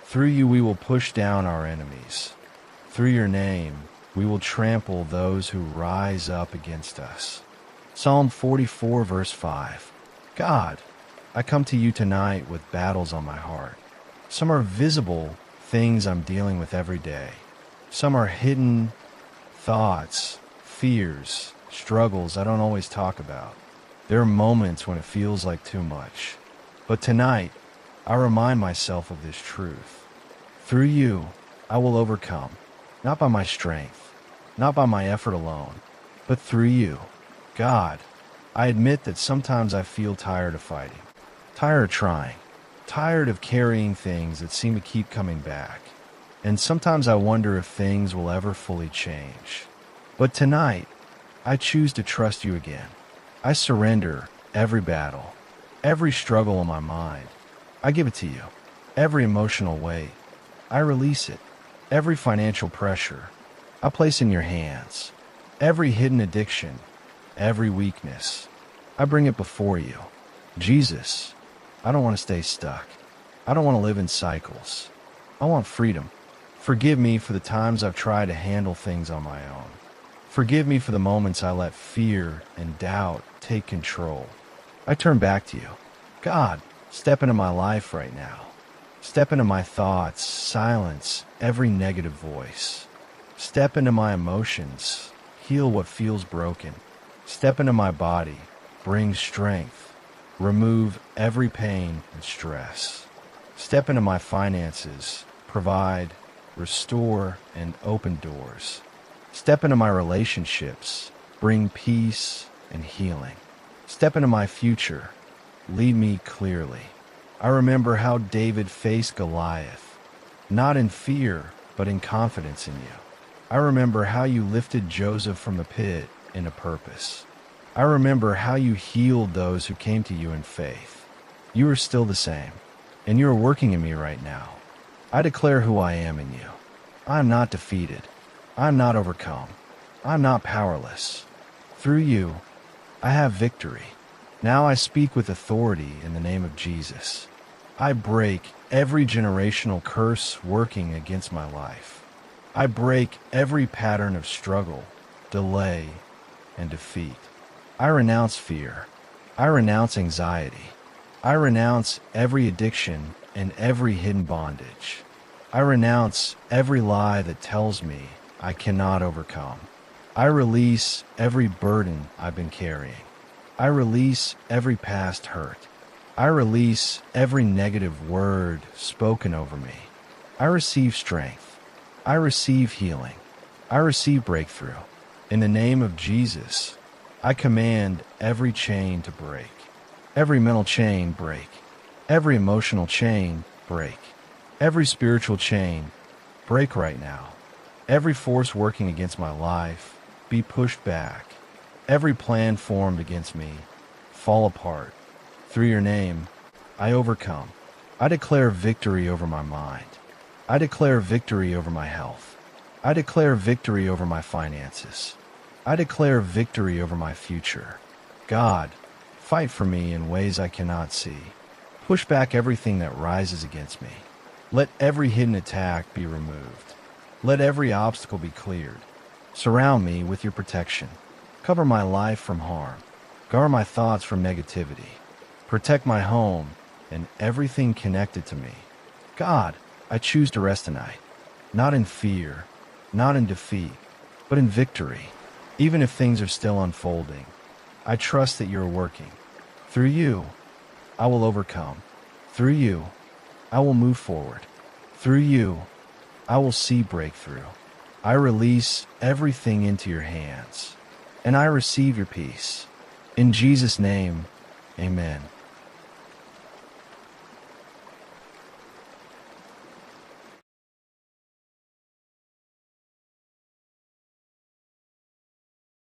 Through you we will push down our enemies. Through your name we will trample those who rise up against us. Psalm 44 verse 5. God, I come to you tonight with battles on my heart. Some are visible things I'm dealing with every day. Some are hidden thoughts, fears, struggles I don't always talk about. There are moments when it feels like too much. But tonight, I remind myself of this truth. Through you, I will overcome, not by my strength, not by my effort alone, but through you. God, I admit that sometimes I feel tired of fighting, tired of trying, tired of carrying things that seem to keep coming back. And sometimes I wonder if things will ever fully change. But tonight, I choose to trust you again. I surrender every battle, every struggle in my mind. I give it to you. Every emotional weight, I release it. Every financial pressure, I place in your hands. Every hidden addiction, every weakness, I bring it before you. Jesus, I don't want to stay stuck. I don't want to live in cycles. I want freedom. Forgive me for the times I've tried to handle things on my own. Forgive me for the moments I let fear and doubt take control. I turn back to you. God, step into my life right now. Step into my thoughts, silence every negative voice. Step into my emotions, heal what feels broken. Step into my body, bring strength, remove every pain and stress. Step into my finances, provide, restore, and open doors. Step into my relationships, bring peace and healing. Step into my future, lead me clearly. I remember how David faced Goliath, not in fear, but in confidence in you. I remember how you lifted Joseph from the pit in a purpose. I remember how you healed those who came to you in faith. You are still the same, and you are working in me right now. I declare who I am in you. I am not defeated. I am not overcome. I am not powerless. Through you, I have victory. Now I speak with authority in the name of Jesus. I break every generational curse working against my life. I break every pattern of struggle, delay, and defeat. I renounce fear. I renounce anxiety. I renounce every addiction and every hidden bondage. I renounce every lie that tells me I cannot overcome. I release every burden I've been carrying. I release every past hurt. I release every negative word spoken over me. I receive strength. I receive healing. I receive breakthrough. In the name of Jesus, I command every chain to break. Every mental chain break. Every emotional chain break. Every spiritual chain break right now. Every force working against my life be pushed back. Every plan formed against me fall apart. Through your name, I overcome. I declare victory over my mind. I declare victory over my health. I declare victory over my finances. I declare victory over my future. God, fight for me in ways I cannot see. Push back everything that rises against me. Let every hidden attack be removed. Let every obstacle be cleared. Surround me with your protection. Cover my life from harm. Guard my thoughts from negativity. Protect my home and everything connected to me. God, I choose to rest tonight, not in fear, not in defeat, but in victory. Even if things are still unfolding, I trust that you're working. Through you, I will overcome. Through you, I will move forward. Through you, I will see breakthrough. I release everything into your hands, and I receive your peace. In Jesus' name, amen.